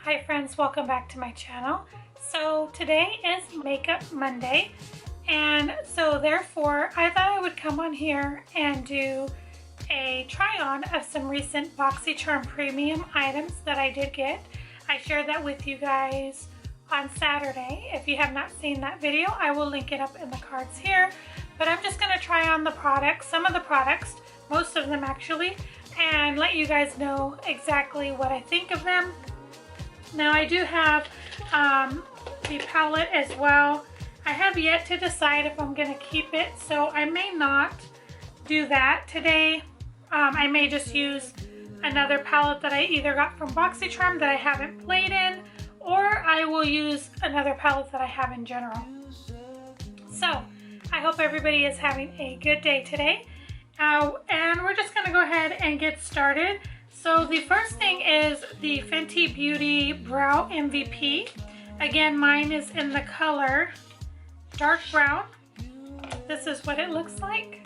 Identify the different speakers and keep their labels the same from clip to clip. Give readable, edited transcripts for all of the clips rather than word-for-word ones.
Speaker 1: Hi friends, welcome back to my channel. So today is Makeup Monday, and so therefore I thought I would come on here and do a try on of some recent Boxycharm premium items that I did get. I shared that with you guys on Saturday. If you have not seen that video, I will link it up in the cards here. But I'm just going to try on the products, some of the products, most of them actually, and let you guys know exactly what I think of them. Now I do have the palette as well. I have yet to decide if I'm going to keep it, so I may not do that today. I may just use another palette that I either got from Boxycharm that I haven't played in, or I will use another palette that I have in general. So I hope everybody is having a good day today, and we're just going to go ahead and get started. So the first thing is the Fenty Beauty Brow MVP. Again, mine is in the color dark brown. This is what it looks like.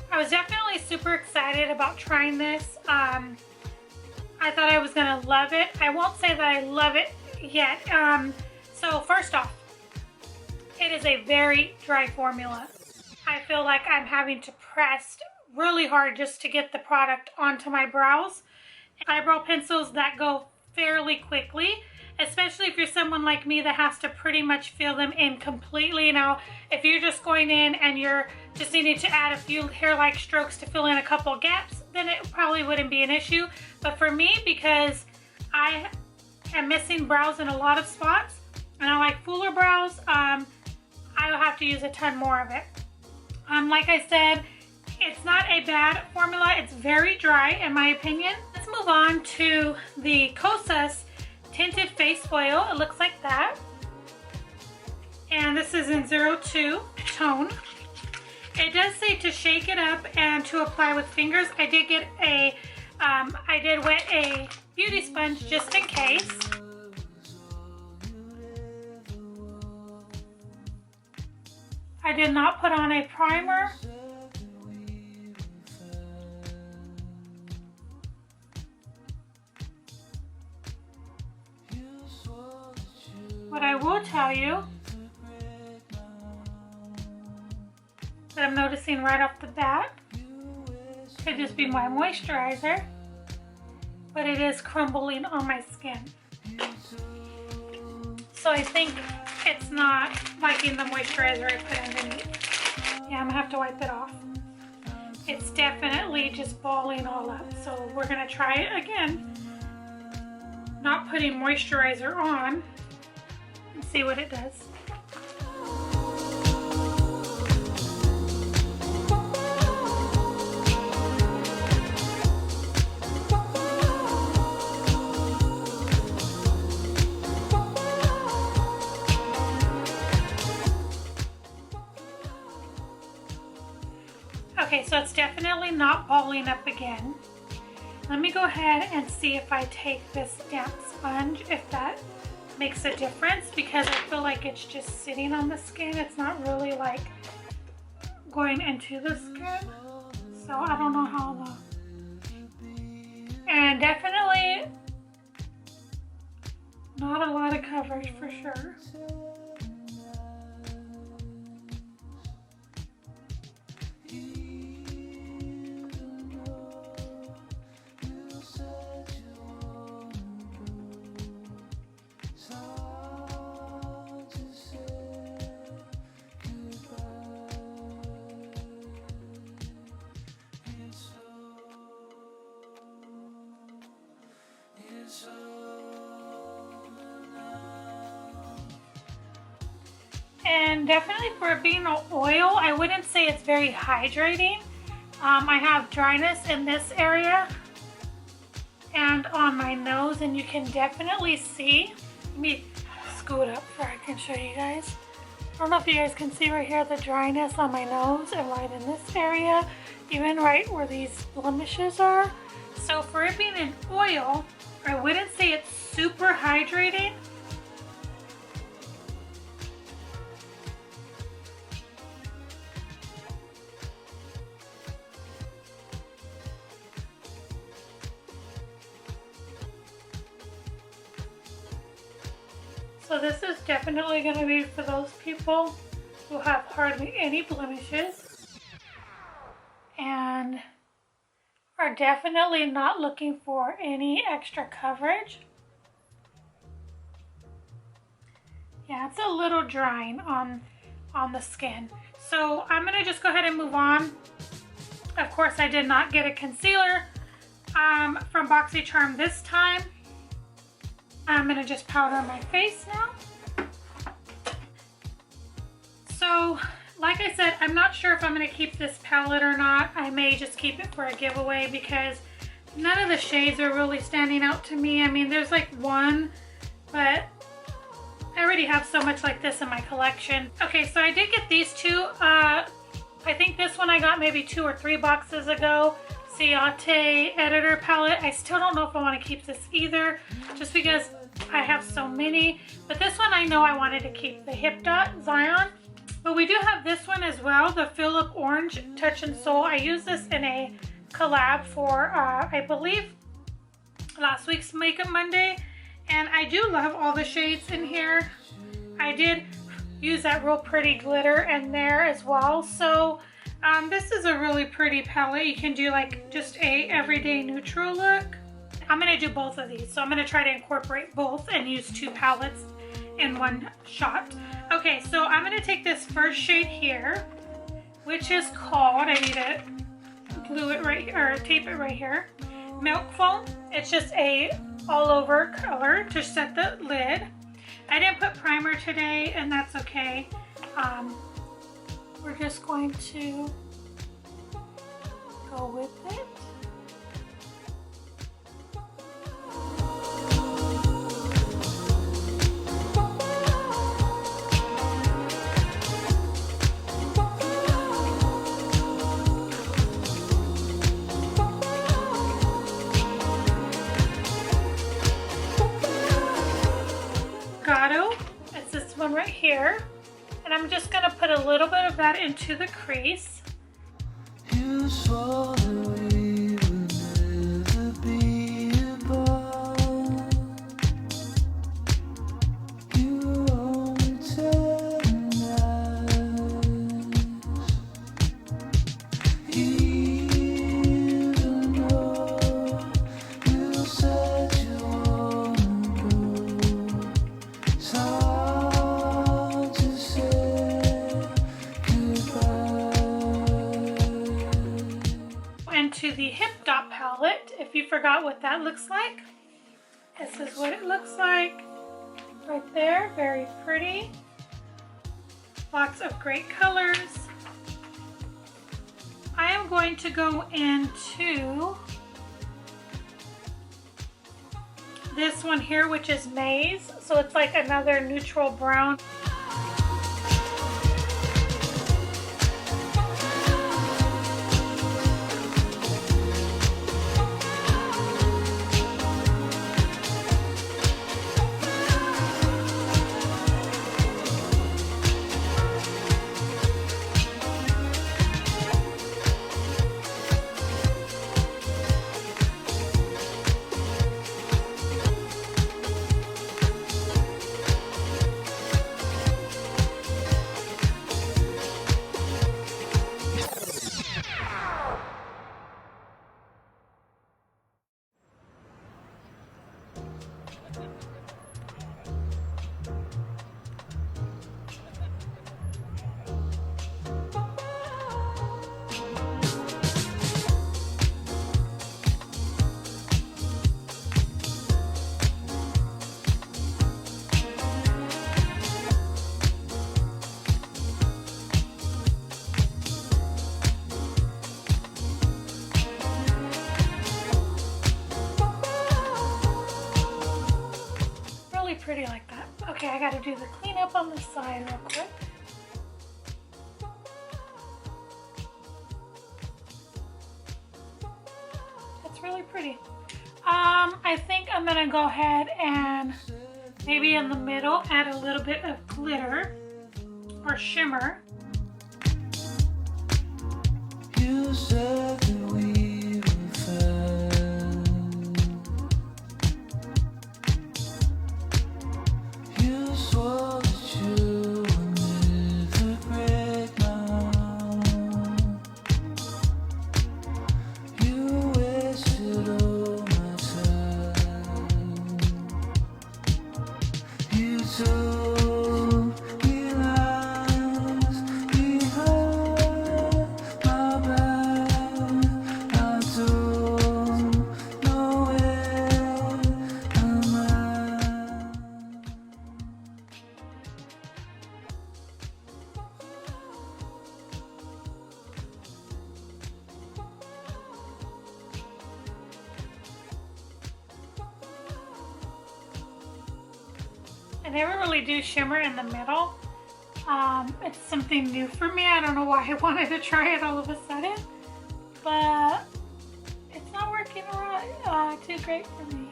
Speaker 1: I was definitely super excited about trying this. I thought I was going to love it. I won't say that I love it yet. So first off, it is a very dry formula. I feel like I'm having to press really hard just to get the product onto my brows. Eyebrow pencils that go fairly quickly, especially if you're someone like me that has to pretty much fill them in completely. Now, if you're just going in and you're just needing to add a few hair-like strokes to fill in a couple gaps, then it probably wouldn't be an issue. But for me, because I am missing brows in a lot of spots, and I like fuller brows, I will have to use a ton more of it. Like I said, it's not a bad formula. It's very dry in my opinion. Let's move on to the Kosas Tinted Face Oil. It looks like that. And this is in 02 tone. It does say to shake it up and to apply with fingers. I did get a, I did wet a beauty sponge just in case. I did not put on a primer. What I will tell you that I'm noticing right off the bat could just be my moisturizer. but it is crumbling on my skin. So I think it's not liking the moisturizer I put underneath. Yeah, I'm gonna have to wipe it off. It's definitely just balling all up. So we're gonna try it again. Not putting moisturizer on and see what it does. Okay, so it's definitely not balling up again. Let me go ahead and see if I take this damp sponge, if that makes a difference, because I feel like it's just sitting on the skin. It's not really like going into the skin. So I don't know how long. And definitely not a lot of coverage for sure. And definitely for it being an oil, I wouldn't say it's very hydrating. I have dryness in this area and on my nose, and you can definitely see. Let me scoot up where I can show you guys. I don't know if you guys can see right here the dryness on my nose and right in this area, even right where these blemishes are. So for it being an oil, I wouldn't say it's super hydrating. So this is definitely going to be for those people who have hardly any blemishes and are definitely not looking for any extra coverage. Yeah, it's a little drying on the skin. So I'm going to just go ahead and move on. Of course, I did not get a concealer from Boxycharm this time. I'm going to just powder my face now. So, like I said, I'm not sure if I'm going to keep this palette or not. I may just keep it for a giveaway because none of the shades are really standing out to me. I mean, there's like one, but I already have so much like this in my collection. Okay, so I did get these two. I think this one I got maybe 2 or 3 boxes ago. Ciate Editor Palette. I still don't know if I want to keep this either, just because I have so many. But this one I know I wanted to keep, the Hip Dot Zion. But we do have this one as well, the Philip Orange Touch and Soul. I used this in a collab for, I believe, last week's Makeup Monday. And I do love all the shades in here. I did use that real pretty glitter in there as well. So this is a really pretty palette. You can do like just a everyday neutral look. I'm going to do both of these. So I'm going to try to incorporate both and use 2 palettes in one shot. Okay, so I'm going to take this first shade here, which is called, I need to glue it right here, or tape it right here, Milk Foam. It's just a all over color to set the lid. I didn't put primer today, and that's okay. We're just going to go with it. It's this one right here, and I'm just going to put a little bit of that into the crease. to the Hip Dot palette. If you forgot what that looks like, this is what it looks like right there. Very pretty. Lots of great colors. I am going to go into this one here, which is Maize. So it's like another neutral brown. Pretty like that. Okay, I gotta do the cleanup on the side real quick. That's really pretty. I think I'm gonna go ahead and maybe in the middle add a little bit of glitter or shimmer. You said that we were friends. You swore that you would never break my heart. You wasted all my time. You told me lies behind my back. I don't know where I'm at. I never really do shimmer in the middle. It's something new for me. I don't know why I wanted to try it all of a sudden, but it's not working too great for me.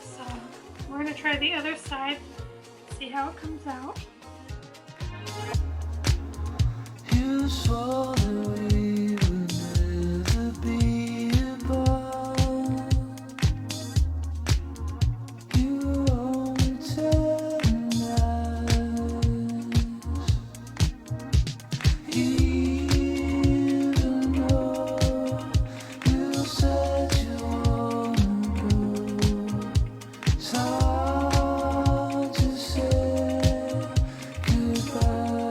Speaker 1: So we're gonna try the other side, see how it comes out. You swore that we would never be apart. You only tell lies, even though you said you wanna go. It's hard to say goodbye.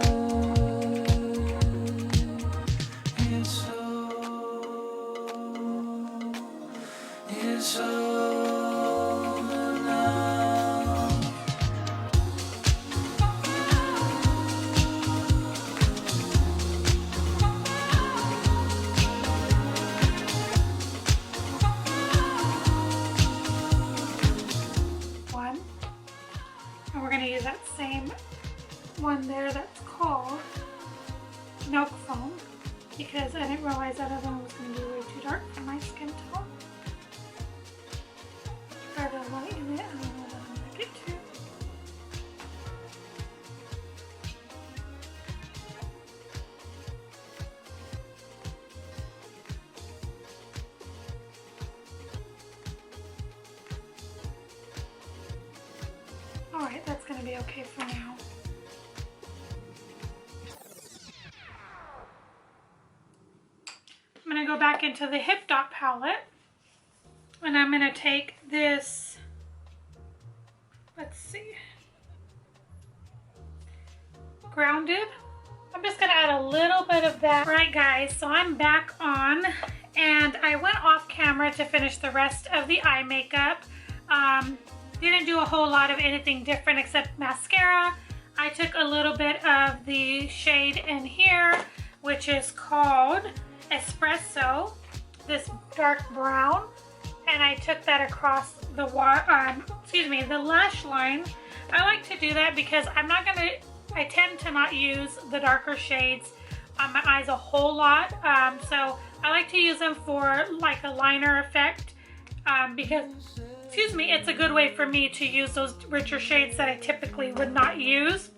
Speaker 1: It's over now. One, and we're going to use that same one there that's called Milk Foam, because I didn't realize that other one was going to be way too dark for my skin tone. Try to lighten it, I don't know what I'm going to get to. Alright, that's going to be okay for now. I'm going to go back into the Hip Dot palette, and I'm going to take this, let's see, Grounded I'm just gonna add a little bit of that. All right guys, so I'm back on and I went off camera to finish the rest of the eye makeup. Didn't do a whole lot of anything different except mascara. I took a little bit of the shade in here, which is called Espresso, this dark brown, and I took that across the the lash line. I like to do that because I tend to not use the darker shades on my eyes a whole lot. So I like to use them for like a liner effect because, it's a good way for me to use those richer shades that I typically would not use.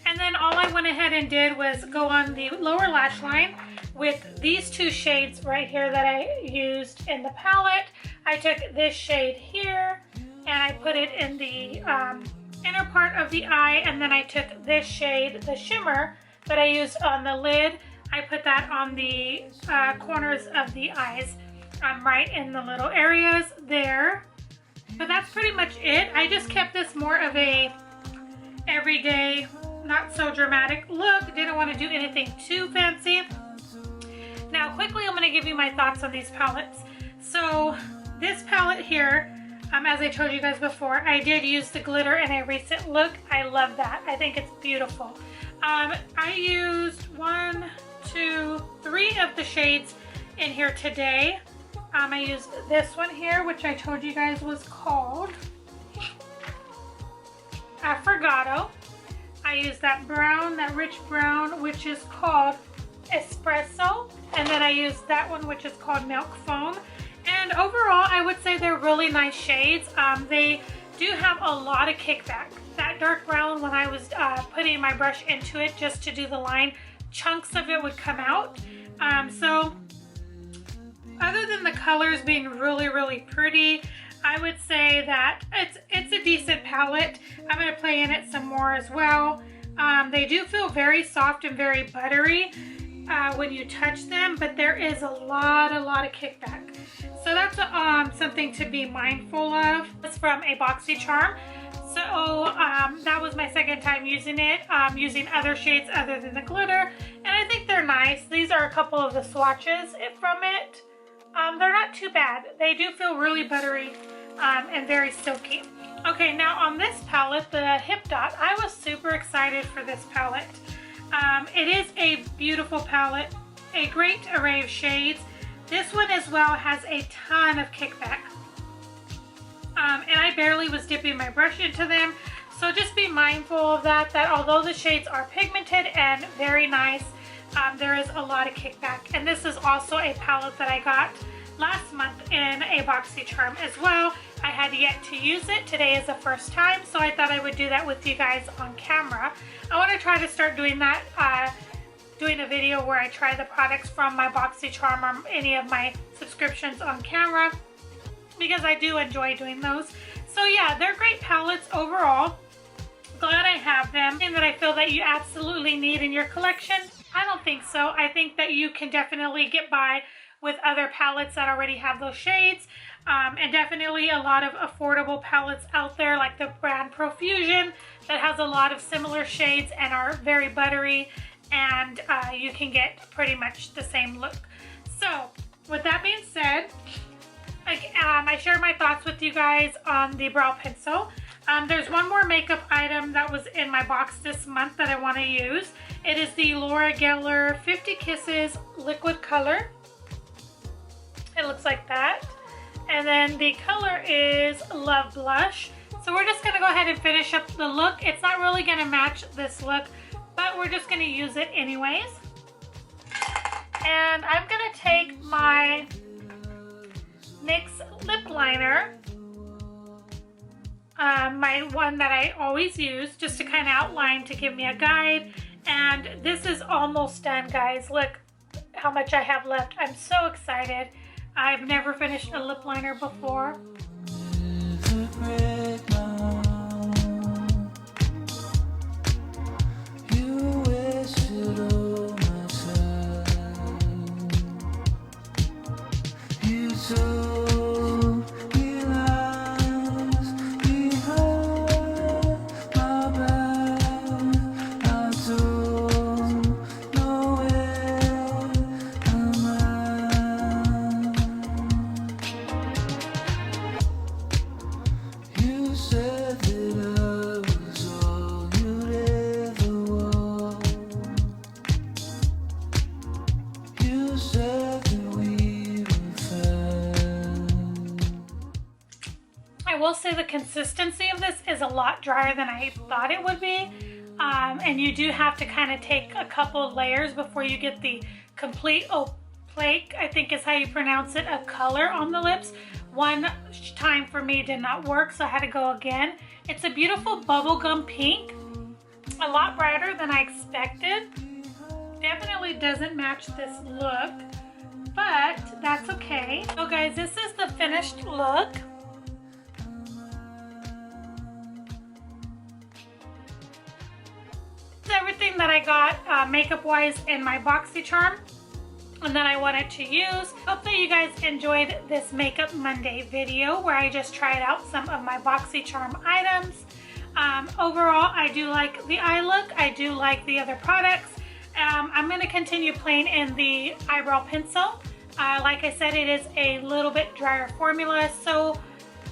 Speaker 1: And then all I went ahead and did was go on the lower lash line with these two shades right here that I used in the palette. I took this shade here and I put it in the inner part of the eye, and then I took this shade, the shimmer that I used on the lid, I put that on the corners of the eyes, right in the little areas there. But that's pretty much it. I just kept this more of a everyday, not so dramatic look. Didn't want to do anything too fancy. Now quickly I'm going to give you my thoughts on these palettes. So this palette here, as I told you guys before, I did use the glitter in a recent look. I love that. I think it's beautiful. I used 1, 2, 3 of the shades in here today. I used this one here, which I told you guys was called Affogato. I used that brown, that rich brown, which is called Espresso. And then I used that one, which is called Milk Foam. And overall, I would say they're really nice shades. They do have a lot of kickback. That dark brown, when I was putting my brush into it just to do the line, chunks of it would come out. So other than the colors being really, really pretty, I would say that it's a decent palette. I'm going to play in it some more as well. They do feel very soft and very buttery when you touch them, but there is a lot of kickback. So that's something to be mindful of. It's from a Boxycharm. So that was my second time using it, using other shades other than the glitter, and I think they're nice. These are a couple of the swatches from it. They're not too bad. They do feel really buttery and very silky. Okay, now on this palette, the Hip Dot, I was super excited for this palette. It is a beautiful palette, a great array of shades. This one as well has a ton of kickback. And I barely was dipping my brush into them. So just be mindful of that although the shades are pigmented and very nice, there is a lot of kickback. And this is also a palette that I got last month in a Boxycharm as well. I had yet to use it. Today is the first time, so I thought I would do that with you guys on camera. I want to try to start doing that, doing a video where I try the products from my Boxycharm or any of my subscriptions on camera, because I do enjoy doing those. So yeah, they're great palettes overall. Glad I have them. And that I feel that you absolutely need in your collection, I don't think so. I think that you can definitely get by with other palettes that already have those shades. And definitely a lot of affordable palettes out there, like the brand Profusion, that has a lot of similar shades and are very buttery, and you can get pretty much the same look. So with that being said, I share my thoughts with you guys on the brow pencil. There's one more makeup item that was in my box this month that I want to use. It is the Laura Geller 50 Kisses Liquid Color. It looks like that. And then the color is Love Blush. So we're just going to go ahead and finish up the look. It's not really going to match this look, but we're just going to use it anyways. And I'm going to take my NYX lip liner, my one that I always use, just to kind of outline to give me a guide. And this is almost done, guys. Look how much I have left. I'm so excited. I've never finished a lip liner before. I will say the consistency of this is a lot drier than I thought it would be. And you do have to kind of take a couple of layers before you get the complete opaque, I think is how you pronounce it, of color on the lips. One time for me did not work, so I had to go again. It's a beautiful bubblegum pink, a lot brighter than I expected. Definitely doesn't match this look, but that's okay. So guys, this is the finished look. Everything that I got makeup wise in my Boxycharm and that I wanted to use. Hope that you guys enjoyed this Makeup Monday video where I just tried out some of my Boxycharm items. Overall, I do like the eye look. I do like the other products. I'm going to continue playing in the eyebrow pencil. Like I said, it is a little bit drier formula, so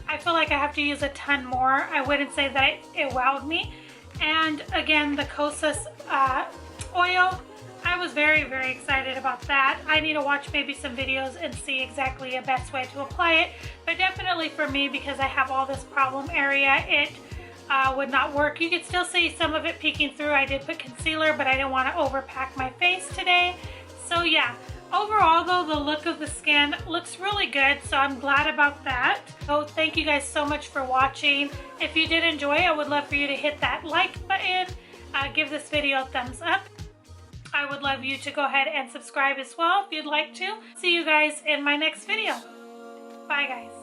Speaker 1: I feel like I have to use a ton more. I wouldn't say that it wowed me. And again, the Kosas oil, I was very, very excited about that. I need to watch maybe some videos and see exactly the best way to apply it. But definitely for me, because I have all this problem area, it would not work. You could still see some of it peeking through. I did put concealer, but I didn't want to overpack my face today. So yeah, overall though, the look of the skin looks really good, so I'm glad about that. So thank you guys so much for watching. If you did enjoy, I would love for you to hit that like button, give this video a thumbs up. I would love you to go ahead and subscribe as well if you'd like to. See you guys in my next video. Bye guys.